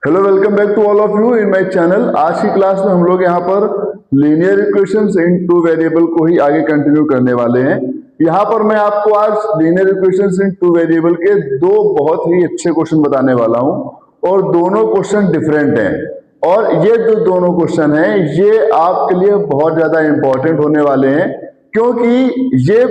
Hello, welcome back to all of you in my channel. आज की class में हम लोग यहाँ पर linear equations in two variable को ही आगे कंटिन्यू करने वाले हैं। यहाँ पर मैं आपको आज linear equations in two variable के दो बहुत ही अच्छे क्वेश्चन बताने वाला हूँ और दोनों क्वेश्चन डिफरेंट हैं। और ये जो दोनों क्वेश्चन हैं ये आपके लिए बहुत ज्यादा इंपॉर्टेंट होने वाले हैं, क्योंकि ये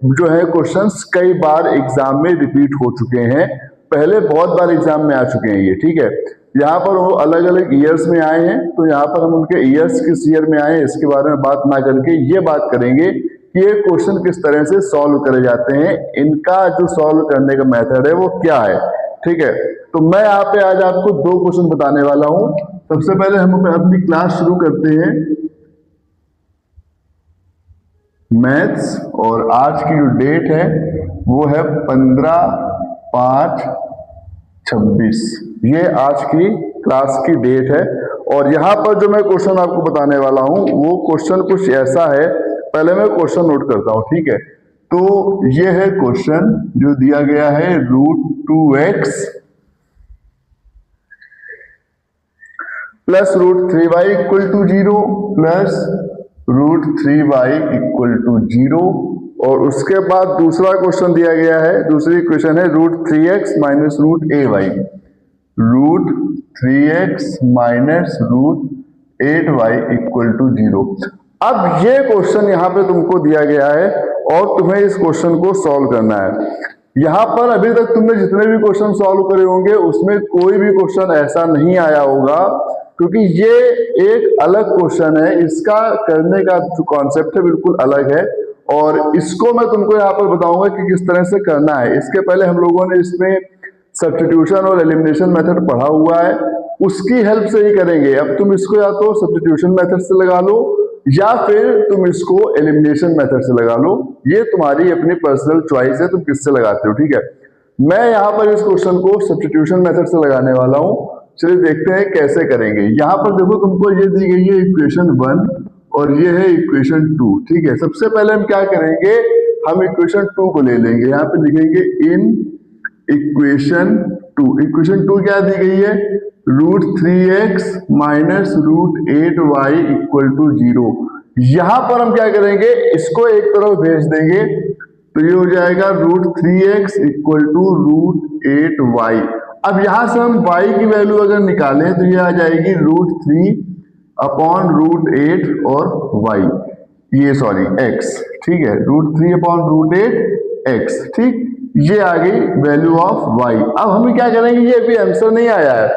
जो है क्वेश्चंस कई बार एग्जाम में रिपीट हो चुके हैं, पहले बहुत बार एग्जाम में आ चुके हैं ये। ठीक है, यहाँ पर वो अलग अलग ईयर्स में आए हैं, तो यहाँ पर हम उनके ईयर्स किस ईयर में आए इसके बारे में बात ना करके ये बात करेंगे कि ये क्वेश्चन किस तरह से सॉल्व करे जाते हैं, इनका जो सॉल्व करने का मेथड है वो क्या है। ठीक है, तो मैं यहाँ पे आज आपको दो क्वेश्चन बताने वाला हूँ। सबसे पहले हम अपनी क्लास शुरू करते हैं मैथ्स, और आज की जो डेट है वो है 15/5/26। ये आज की क्लास की डेट है। और यहाँ पर जो मैं क्वेश्चन आपको बताने वाला हूँ वो क्वेश्चन कुछ ऐसा है, पहले मैं क्वेश्चन नोट करता हूँ। ठीक है, तो ये है क्वेश्चन जो दिया गया है √2x plus √3y equal to 0 plus √3y equal to 0। और उसके बाद दूसरा क्वेश्चन दिया गया है, दूसरी इक्वेशन है √3x minus √8y, √3x minus √8y equal to 0। अब ये क्वेश्चन यहाँ पे तुमको दिया गया है और तुम्हें इस क्वेश्चन को सॉल्व करना है। यहाँ पर अभी तक तुमने जितने भी क्वेश्चन सॉल्व करे होंगे उसमें कोई भी क्वेश्चन ऐसा नहीं आया होगा, क्योंकि ये एक अलग क्वेश्चन है, इसका करने का जो कॉन्सेप्ट है बिल्कुल अलग है। और इसको मैं तुमको यहाँ पर बताऊंगा कि किस तरह से करना है। इसके पहले हम लोगों ने इसमें सब्स्टिट्यूशन और एलिमिनेशन मेथड पढ़ा हुआ है, उसकी हेल्प से ही करेंगे। अब तुम इसको या तो सब्स्टिट्यूशन मेथड से लगा लो या फिर तुम इसको एलिमिनेशन मेथड से लगा लो, ये तुम्हारी अपनी पर्सनल चॉइस है, तुम किससे लगाते हो। ठीक है, मैं यहाँ पर इस क्वेश्चन को सब्स्टिट्यूशन मेथड से लगाने वाला हूँ। चलिए देखते हैं कैसे करेंगे। यहाँ पर देखो तुमको ये दी गई है इक्वेशन 1 और ये है इक्वेशन 2। ठीक है, सबसे पहले हम क्या करेंगे, हम इक्वेशन 2 को ले लेंगे। यहाँ पे लिखेंगे इन इक्वेशन 2। इक्वेशन 2 क्या दी गई है, √3x minus √8y equal to 0। यहां पर हम क्या करेंगे, इसको एक तरफ भेज देंगे तो ये हो जाएगा √3x इक्वल टू √8y। अब यहां से हम y की वैल्यू अगर निकालें तो ये आ जाएगी √3/√8 और y, ये सॉरी x। ठीक है, √3/√8x। ठीक, ये आ गई वैल्यू ऑफ y। अब हम क्या करेंगे, ये अभी आंसर नहीं आया है,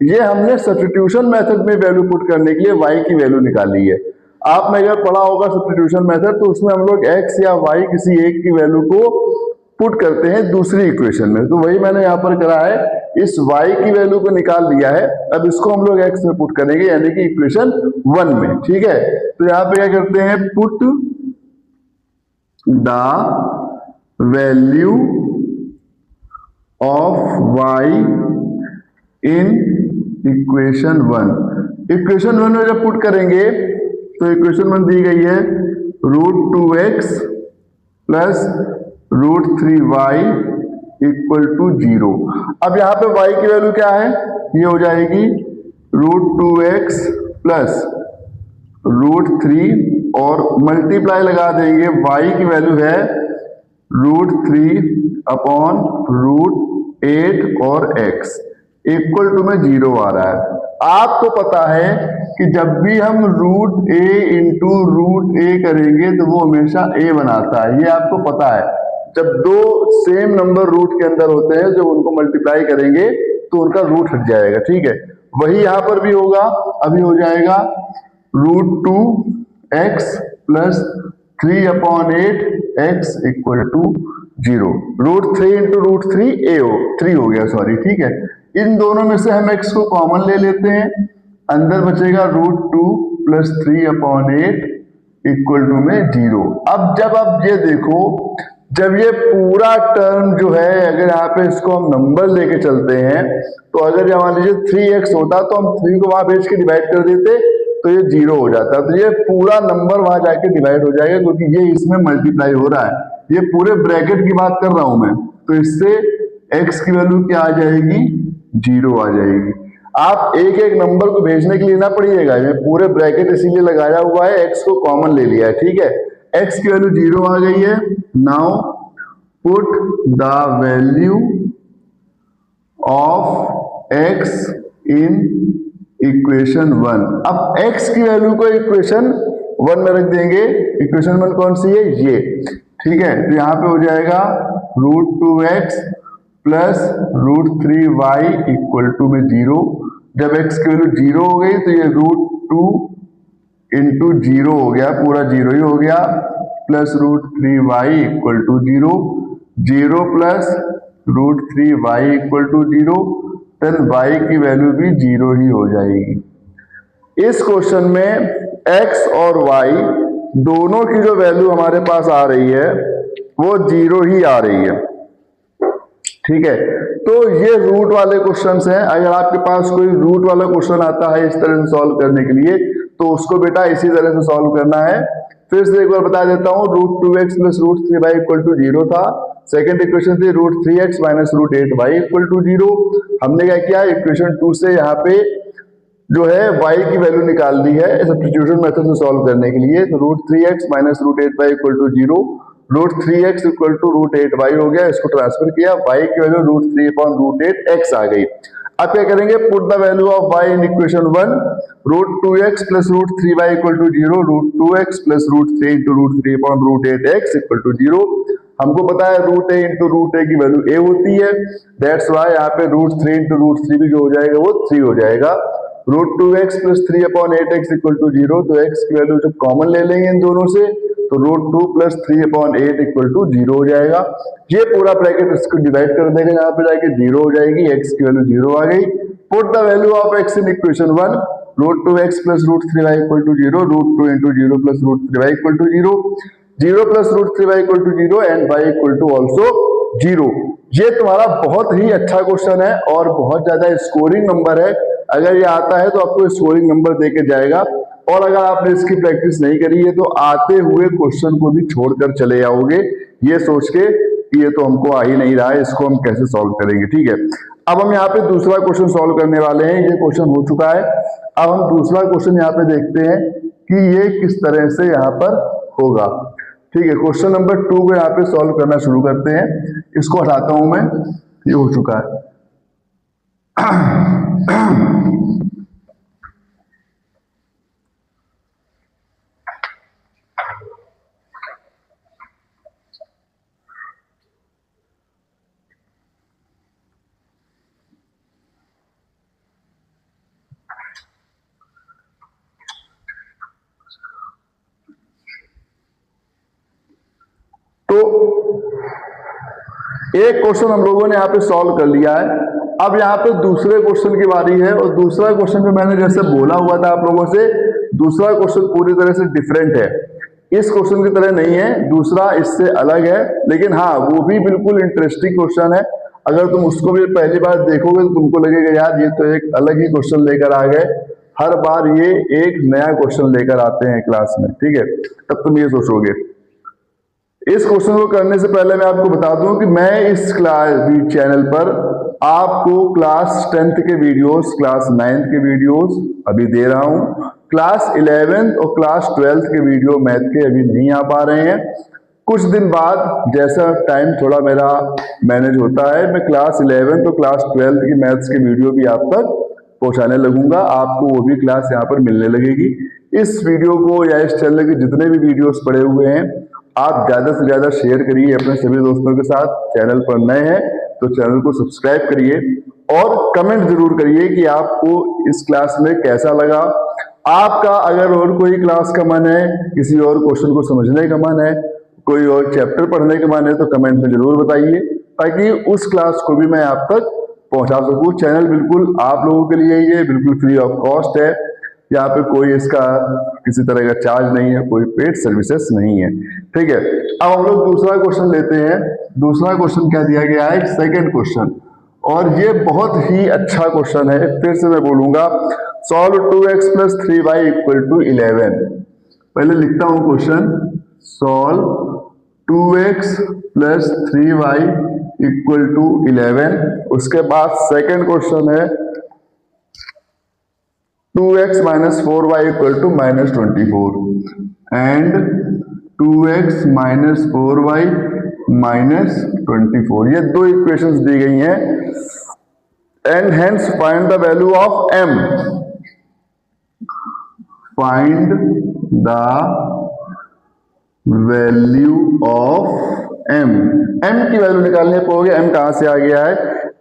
ये हमने सब्स्टिट्यूशन मेथड में वैल्यू पुट करने के लिए y की वैल्यू निकाली है। आपने अगर पढ़ा होगा सब्स्टिट्यूशन मेथड तो उसमें हम लोग x या y किसी एक की वैल्यू को पुट करते हैं दूसरी इक्वेशन में, तो वही मैंने यहाँ पर करा है, इस y की वैल्यू को निकाल लिया है। अब इसको हम लोग x में पुट करेंगे यानी कि इक्वेशन 1 में। ठीक है, तो यहाँ पे क्या करते हैं, put the value of y in equation 1। Equation 1 में जब पुट करेंगे तो इक्वेशन 1 दी गई है √2x plus √3y equal to 0। अब यहाँ पे y की वैल्यू क्या है, ये हो जाएगी √2x प्लस √3 और मल्टीप्लाई लगा देंगे, y की वैल्यू है √3/√8 और x इक्वल टू में 0 आ रहा है। आपको पता है कि जब भी हम √a इंटू √a करेंगे तो वो हमेशा a बनाता है, ये आपको पता है। जब दो सेम नंबर रूट के अंदर होते हैं, जब उनको मल्टीप्लाई करेंगे तो उनका रूट हट जाएगा। ठीक है, वही यहाँ पर भी होगा। अभी हो जाएगा √2x plus 3/8x equal to 0। √3 into √3 3 हो गया, सॉरी। ठीक है, इन दोनों में से हम x को कॉमन ले लेते हैं, अंदर बचेगा √2 प्लस 3/8 इक्वल टू में 0। अब जब आप ये देखो, जब ये पूरा टर्म जो है, अगर यहाँ पे इसको हम नंबर लेके चलते हैं तो अगर ये मान लीजिए 3x होता तो हम 3 को वहां भेज के डिवाइड कर देते तो ये 0 हो जाता, तो ये पूरा नंबर वहां जाके डिवाइड हो जाएगा, क्योंकि ये इसमें मल्टीप्लाई हो रहा है। ये पूरे ब्रैकेट की बात कर रहा हूं मैं, तो इससे x की वैल्यू क्या आ जाएगी, 0 आ जाएगी। आप एक एक नंबर को भेजने के लिए ना पड़िएगा, ये पूरे ब्रैकेट इसीलिए लगाया हुआ है, x को कॉमन ले लिया है, ठीक है। x की वैल्यू 0 आ गई है। Now put the value of x in equation 1। अब x की वैल्यू को इक्वेशन 1 में रख देंगे। इक्वेशन 1 कौन सी है, ये, ठीक है। तो यहां पे हो जाएगा √2x plus √3y equal to में 0। जब x की वैल्यू 0 हो गई तो ये √2 इंटू 0 हो गया, पूरा 0 ही हो गया, plus √3y equal to 0, 0 plus √3y equal to 0, then y की वैल्यू भी 0 ही हो जाएगी। इस क्वेश्चन में x और y दोनों की जो वैल्यू हमारे पास आ रही है वो 0 ही आ रही है, ठीक है। तो ये रूट वाले क्वेश्चंस हैं। अगर आपके पास कोई रूट वाला क्वेश्चन आता है इस तरह से सॉल्व करने के लिए, तो उसको बेटा इसी तरह से सॉल्व करना है। फिर से एक बार बता देता हूँ, √2x plus √3y equal to 0 था। सेकंड इक्वेशन थी √3x minus √8y equal to 0। हमने क्या किया, इक्वेशन 2 से यहाँ पे जो है y की वैल्यू निकाल दी है सब्स्टिट्यूशन मेथड से सॉल्व करने के लिए। तो √3x minus √8y equal to 0, √3x equal to √8y हो गया, इसको ट्रांसफर किया, y की वैल्यू √3/√8x आ गई। अब क्या करेंगे, put the value of y in equation 1, √2x plus √3y equal to 0, √2x plus √3 into √3/√8x equal to 0। हमको पता है √a इंटू √a की वैल्यू a होती है, दैट्स वाई यहाँ पे √3 इंटू √3 भी जो हो जाएगा वो 3 हो जाएगा। √2x plus 3/8x equal to 0, तो x की वैल्यू जब कॉमन ले लेंगे इन दोनों से तो √2 प्लस 3/8 इक्वल टू 0 हो जाएगा। ये पूरा ब्रैकेट इसको डिवाइड कर देंगे, यहाँ पे जाके 0 हो जाएगी, x की वैल्यू 0 आ गई। Put the value of x in equation 1, √2x plus √3y equal to 0, √2 into 0 plus √3y equal to 0, 0 plus √3y equal to 0 and y equal to also 0। ये तुम्हारा बहुत ही अच्छा क्वेश्चन है और बहुत ज्यादा स्कोरिंग नंबर है। अगर ये आता है तो आपको स्कोरिंग नंबर देके जाएगा, और अगर आपने इसकी प्रैक्टिस नहीं करी है तो आते हुए क्वेश्चन को भी छोड़कर चले जाओगे ये सोच के कि ये तो हमको आ ही नहीं रहा है, इसको हम कैसे सॉल्व करेंगे, ठीक है। अब हम यहाँ पे दूसरा क्वेश्चन सॉल्व करने वाले हैं। ये क्वेश्चन हो चुका है, अब हम दूसरा क्वेश्चन यहाँ पे देखते हैं कि ये किस तरह से यहाँ पर होगा, ठीक है। क्वेश्चन नंबर 2 को यहाँ पे सॉल्व करना शुरू करते हैं। इसको हटाता हूं मैं, ये हो चुका है। तो एक क्वेश्चन हम लोगों ने यहाँ पे सॉल्व कर लिया है। अब यहाँ पे दूसरे क्वेश्चन की बारी है, और दूसरा क्वेश्चन में मैंने जैसे बोला हुआ था आप लोगों से, दूसरा क्वेश्चन पूरी तरह से डिफरेंट है, इस क्वेश्चन की तरह नहीं है, दूसरा इससे अलग है, लेकिन हाँ वो भी बिल्कुल इंटरेस्टिंग क्वेश्चन है। अगर तुम उसको भी पहली बार देखोगे तो तुमको लगेगा यार ये तो एक अलग ही क्वेश्चन लेकर आ गए, हर बार ये एक नया क्वेश्चन लेकर आते हैं क्लास में, ठीक है। तब तुम ये सोचोगे। इस क्वेश्चन को करने से पहले मैं आपको बता दूं कि मैं इस चैनल पर आपको क्लास 10th के वीडियोस, क्लास 9th के वीडियोस अभी दे रहा हूं, क्लास 11th और क्लास 12th के वीडियो मैथ के अभी नहीं आ पा रहे हैं। कुछ दिन बाद जैसा टाइम थोड़ा मेरा मैनेज होता है, मैं क्लास 11th और क्लास 12th की मैथ्स के वीडियो भी आप तक पहुंचाने लगूंगा, आपको वो भी क्लास यहाँ पर मिलने लगेगी। इस वीडियो को या इस चैनल के जितने भी वीडियोस पड़े हुए हैं आप ज्यादा से ज्यादा शेयर करिए अपने सभी दोस्तों के साथ। चैनल पर नए हैं तो चैनल को सब्सक्राइब करिए और कमेंट जरूर करिए कि आपको इस क्लास में कैसा लगा। आपका अगर और कोई क्लास का मन है, किसी और क्वेश्चन को समझने का मन है, कोई और चैप्टर पढ़ने का मन है तो कमेंट में जरूर बताइए, ताकि उस क्लास को भी मैं आप तक पहुंचा सकूं। चैनल बिल्कुल आप लोगों के लिए ये बिल्कुल फ्री ऑफ कॉस्ट है, यहाँ पे कोई इसका किसी तरह का चार्ज नहीं है, कोई पेड सर्विसेज नहीं है, ठीक है। अब हम लोग दूसरा क्वेश्चन लेते हैं। दूसरा क्वेश्चन क्या दिया गया है, सेकंड क्वेश्चन, और ये बहुत ही अच्छा क्वेश्चन है। फिर से मैं बोलूंगा, solve 2x plus 3y equal to 11। पहले लिखता हूं question, solve 2x plus 3y equal to 11। उसके बाद सेकंड क्वेश्चन है 2x minus 4y equal to minus 24 and 2x minus 4y minus 24, ये दो इक्वेशंस दी गई हैं। And hence find the value of m, find the value of m, m की value निकालने पाओगे। m कहां से आ गया है?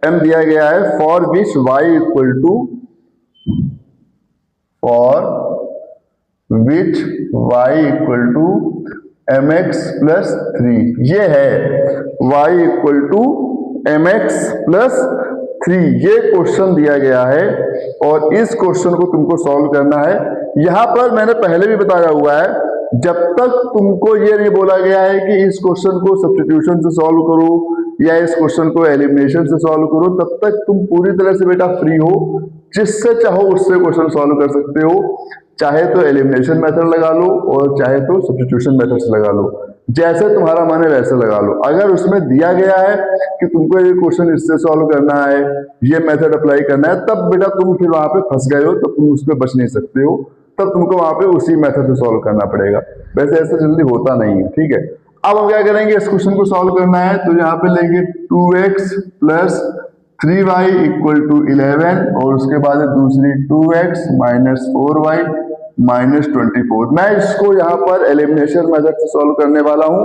m दिया गया है for which y equal to, for which y equal to mx plus 3, ये है y equal to mx plus 3, ये क्वेश्चन दिया गया है और इस क्वेश्चन को तुमको सॉल्व करना है। यहां पर मैंने पहले भी बताया हुआ है, जब तक तुमको ये नहीं बोला गया है कि इस क्वेश्चन को सब्स्टिट्यूशन से सॉल्व करो या इस क्वेश्चन को एलिमिनेशन से सॉल्व करो, तब तक तुम पूरी तरह से बेटा फ्री हो, जिससे चाहो उससे क्वेश्चन सॉल्व कर सकते हो। चाहे तो एलिमिनेशन मेथड लगा लो और चाहे तो सब्स्टिट्यूशन मेथड से लगा लो, जैसे तुम्हारा मन है वैसे लगा लो। अगर उसमें दिया गया है कि तुमको ये क्वेश्चन इससे सॉल्व करना है, ये मेथड अप्लाई करना है, तब बेटा तुम फिर वहां पे फंस गए हो, तब तुम उसमें बच नहीं सकते हो, तब तुमको वहां पे उसी मेथड से सॉल्व करना पड़ेगा। वैसे ऐसे जल्दी होता नहीं है, ठीक है। अब हम क्या करेंगे, इस क्वेश्चन को सॉल्व करना है तो यहाँ पे लेंगे 2x plus 3y equal to 11 और उसके बाद दूसरी 2x माइनस 4y माइनस 24। मैं इसको यहाँ पर एलिमिनेशन मेथड से सॉल्व करने वाला हूँ।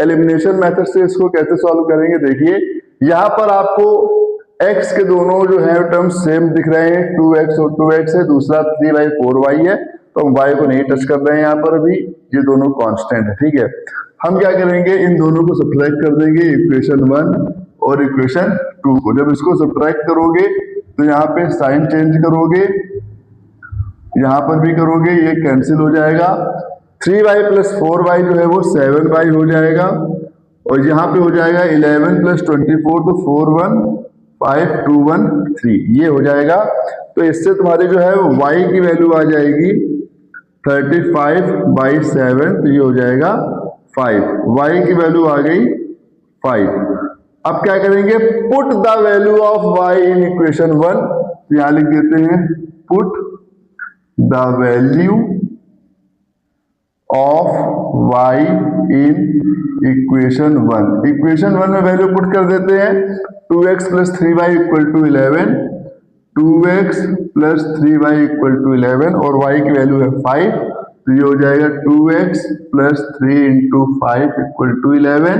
एलिमिनेशन मेथड से इसको कैसे सॉल्व करेंगे, देखिए यहाँ पर आपको x के दोनों जो है टर्म्स सेम दिख रहे हैं, 2x और 2x है, दूसरा 3y 4y है, तो हम y को नहीं टच कर रहे हैं यहाँ पर अभी, ये दोनों कांस्टेंट है, ठीक है। हम क्या करेंगे, इन दोनों को सब्ट्रैक्ट कर देंगे, इक्वेशन 1 और इक्वेशन 2 को। जब इसको सब्ट्रैक्ट करोगे तो यहाँ पे साइन चेंज करोगे, यहाँ पर भी करोगे, ये कैंसिल हो जाएगा। 3y प्लस 4y जो है वो 7y हो जाएगा और यहाँ पे हो जाएगा 11 प्लस 24, तो 4 1 5 2 1 3, ये हो जाएगा। तो इससे तुम्हारी जो है y की वैल्यू आ जाएगी 35/7, तो ये हो जाएगा 5, y की वैल्यू आ गई 5। अब क्या करेंगे, put the value of y in equation 1, तो यहां लिख देते हैं put the value of y in equation 1। Equation 1 में वैल्यू पुट कर देते हैं, 2x plus 3y equal to 11, 2x plus 3y equal to 11 और y की वैल्यू है 5, तो ये हो जाएगा 2x plus 3 into 5 equal to 11,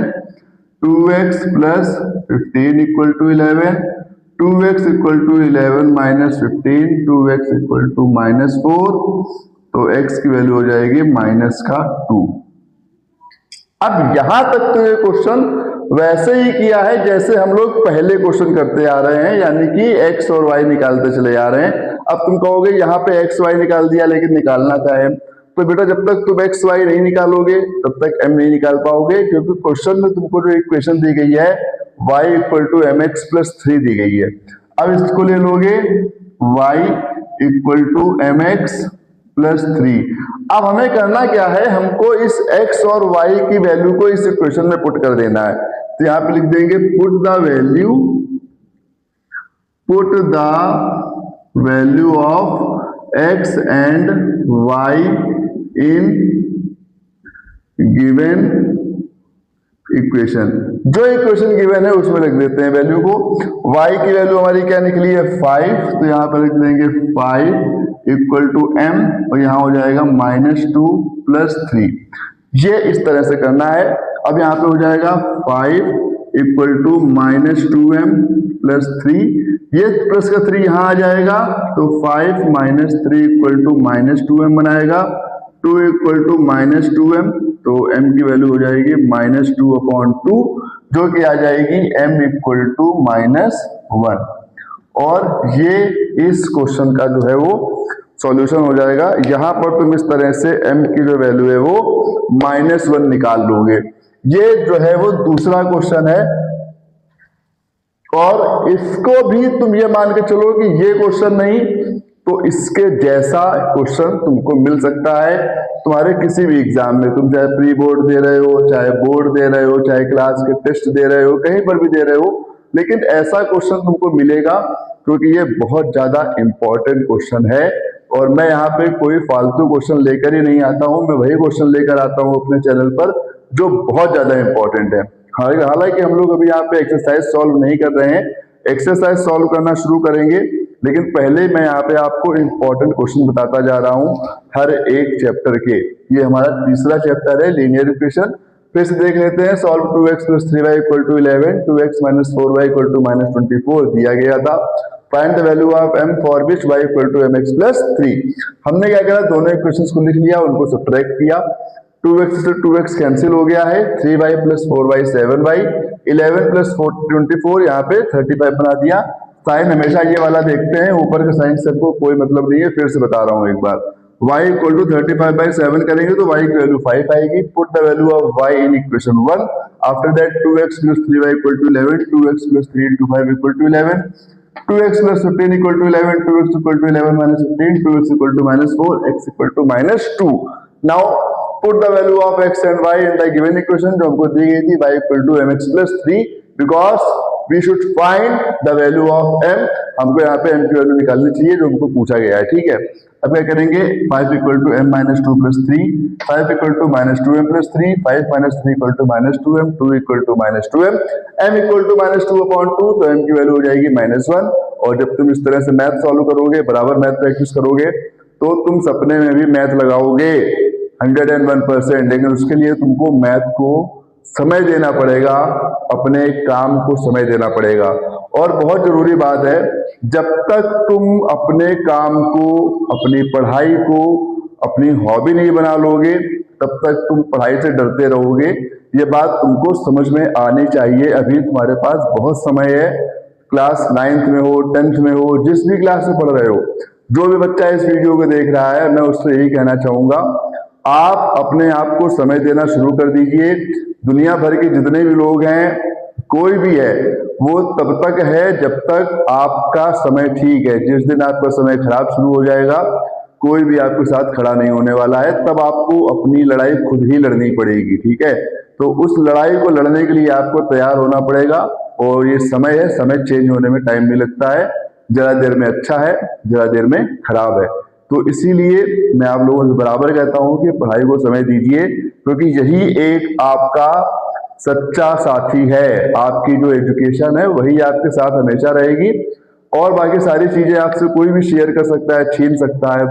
2x plus 15 equal to 11, 2x equal to 11 minus 15, 2x equal to minus 4, तो x की वैल्यू हो जाएगी माइनस का 2। अब यहां तक तो ये क्वेश्चन वैसे ही किया है जैसे हम लोग पहले क्वेश्चन करते आ रहे हैं, यानी कि x और y निकालते चले आ रहे हैं। अब तुम कहोगे यहाँ पे x y निकाल दिया, लेकिन निकालना क्या है, तो बेटा जब तक तुम x y नहीं निकालोगे तब तक m नहीं निकाल पाओगे, क्योंकि क्वेश्चन में तुमको जो इक्वेशन दी गई है y equal to mx plus 3 दी गई है। अब इसको ले लोगे y equal to mx plus 3। अब हमें करना क्या है, हमको इस x और y की वैल्यू को इस इक्वेशन में पुट कर देना है। तो यहां पे लिख देंगे put the value of x and y in given equation. जो इक्वेशन गिवन है उसमें लिख देते हैं वैल्यू को। y की वैल्यू हमारी क्या निकली है 5, तो यहां पर लिख देंगे 5 इक्वल टू m और यहां हो जाएगा -2 प्लस 3। ये इस तरह से करना है। अब यहां पे हो जाएगा 5 इक्वल टू -2m प्लस 3, ये प्लस का 3 यहां आ जाएगा, तो 5 माइनस 3 इक्वल टू -2m बनाएगा, 2 इक्वल टू -2m, तो m की वैल्यू हो जाएगी -2/2, जो कि आ जाएगी m इक्वल टू -1। और ये इस क्वेश्चन का जो है वो सॉल्यूशन हो जाएगा। यहां पर तुम इस तरह से m की जो वैल्यू है वो -1 निकाल लोगे। ये जो है वो दूसरा क्वेश्चन है, और इसको भी तुम ये मान के चलो कि ये क्वेश्चन नहीं तो इसके जैसा क्वेश्चन तुमको मिल सकता है तुम्हारे किसी भी एग्जाम में। तुम चाहे प्री बोर्ड दे रहे हो, चाहे बोर्ड दे रहे हो, चाहे क्लास के टेस्ट दे रहे हो, कहीं पर भी दे रहे हो, लेकिन ऐसा क्वेश्चन तुमको मिलेगा, क्योंकि ये बहुत ज्यादा इंपॉर्टेंट क्वेश्चन है और मैं यहाँ पे कोई फालतू क्वेश्चन लेकर ही नहीं आता हूँ, मैं वही क्वेश्चन लेकर आता हूँ अपने चैनल पर जो बहुत ज्यादा इंपॉर्टेंट है। हालांकि हम लोग अभी यहाँ पे एक्सरसाइज सॉल्व नहीं कर रहे हैं, एक्सरसाइज सॉल्व करना शुरू करेंगे, लेकिन पहले मैं यहाँ पे आपको इंपॉर्टेंट क्वेश्चन बताता जा रहा हूँ हर एक चैप्टर के। ये हमारा तीसरा चैप्टर है लीनियर इक्वेशन। फिर से देख लेते हैं। Solve 2x + 3y = 11, 2x - 4y = -24 दिया गया था। Find the value of m for which y = mx + 3। हमने क्या करा, दोनों इक्वेशंस को लिख लिया, उनको सब्ट्रैक्ट किया। 2x से 2x कैंसिल हो गया है, 3y + 4y 7y, 11 + 24 यहाँ पे 35 बना दिया। साइन हमेशा ये वाला देखते हैं, ऊपर का साइन सबको कोई मतलब नहीं है, फिर से बता रहा हूँ एक बार। y = 35/7 करेंगे तो y की वैल्यू 5 आएगी। Put the value of y in equation 1। After that 2x + 3y = 11, 2x + 3 × 5 = 11, 2x + 15 = 11, 2x = 11 - 15, 2x = -4, x = -2। Now put the value of x and y in the given equation जो हमको दी गई थी, y = mx + 3, because we should find the value of m। हमको यहाँ पे m की value निकालनी चाहिए जो हमको पूछा गया है, ठीक है। अब क्या करेंगे, 5 = m - 2 + 3, 5 = -2m + 3, 5 - 3 = -2m, 2 = -2m, m = -2/2, तो m की वैल्यू हो जाएगी -1। और जब तुम इस तरह से मैथ सॉल्व करोगे, बराबर मैथ प्रैक्टिस करोगे, तो तुम सपने में भी मैथ लगाओगे 101%। लेकिन उसके लिए तुमको मैथ को समय देना पड़ेगा, अपने काम को समय देना पड़ेगा। और बहुत जरूरी बात है, जब तक तुम अपने काम को, अपनी पढ़ाई को अपनी हॉबी नहीं बना लोगे, तब तक तुम पढ़ाई से डरते रहोगे। ये बात तुमको समझ में आनी चाहिए। अभी तुम्हारे पास बहुत समय है, क्लास 9th में हो, 10th में हो, जिस भी क्लास में पढ़ रहे हो, जो भी बच्चा इस वीडियो को देख रहा है, मैं उससे यही कहना चाहूंगा, आप अपने आप को समय देना शुरू कर दीजिए। दुनिया भर के जितने भी लोग हैं, कोई भी है, वो तब तक है जब तक आपका समय ठीक है। जिस दिन आपका समय खराब शुरू हो जाएगा, कोई भी आपके साथ खड़ा नहीं होने वाला है, तब आपको अपनी लड़ाई खुद ही लड़नी पड़ेगी, ठीक है। तो उस लड़ाई को लड़ने के लिए आपको तैयार होना पड़ेगा। और ये समय है, समय चेंज होने में टाइम नहीं लगता है, जरा देर में अच्छा है, जरा देर में खराब है। तो इसीलिए मैं आप लोगों से बराबर कहता हूं कि पढ़ाई को समय दीजिए, क्योंकि यही एक आपका सच्चा साथी है। आपकी जो एजुकेशन है वही आपके साथ हमेशा रहेगी, और बाकी सारी चीजें आपसे कोई भी शेयर कर सकता है, छीन सकता है,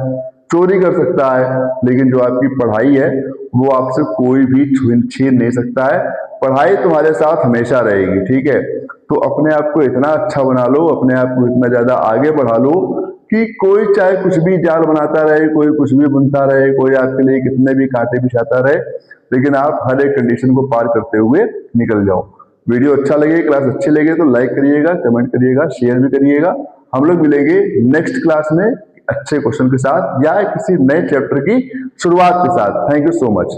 चोरी कर सकता है, लेकिन जो आपकी पढ़ाई है वो आपसे कोई भी छीन नहीं सकता है। पढ़ाई तुम्हारे साथ हमेशा रहेगी, ठीक है। तो अपने आप को इतना अच्छा बना लो, अपने आप को इतना ज्यादा आगे बढ़ा लो कि कोई चाहे कुछ भी जाल बनाता रहे, कोई कुछ भी बुनता रहे, कोई आपके लिए कितने भी कांटे बिछाता रहे, लेकिन आप हर एक कंडीशन को पार करते हुए निकल जाओ। वीडियो अच्छा लगे, क्लास अच्छी लगे तो लाइक करिएगा, कमेंट करिएगा, शेयर भी करिएगा। हम लोग मिलेंगे नेक्स्ट क्लास में अच्छे क्वेश्चन के साथ या किसी नए चैप्टर की शुरुआत के साथ। Thank you so much.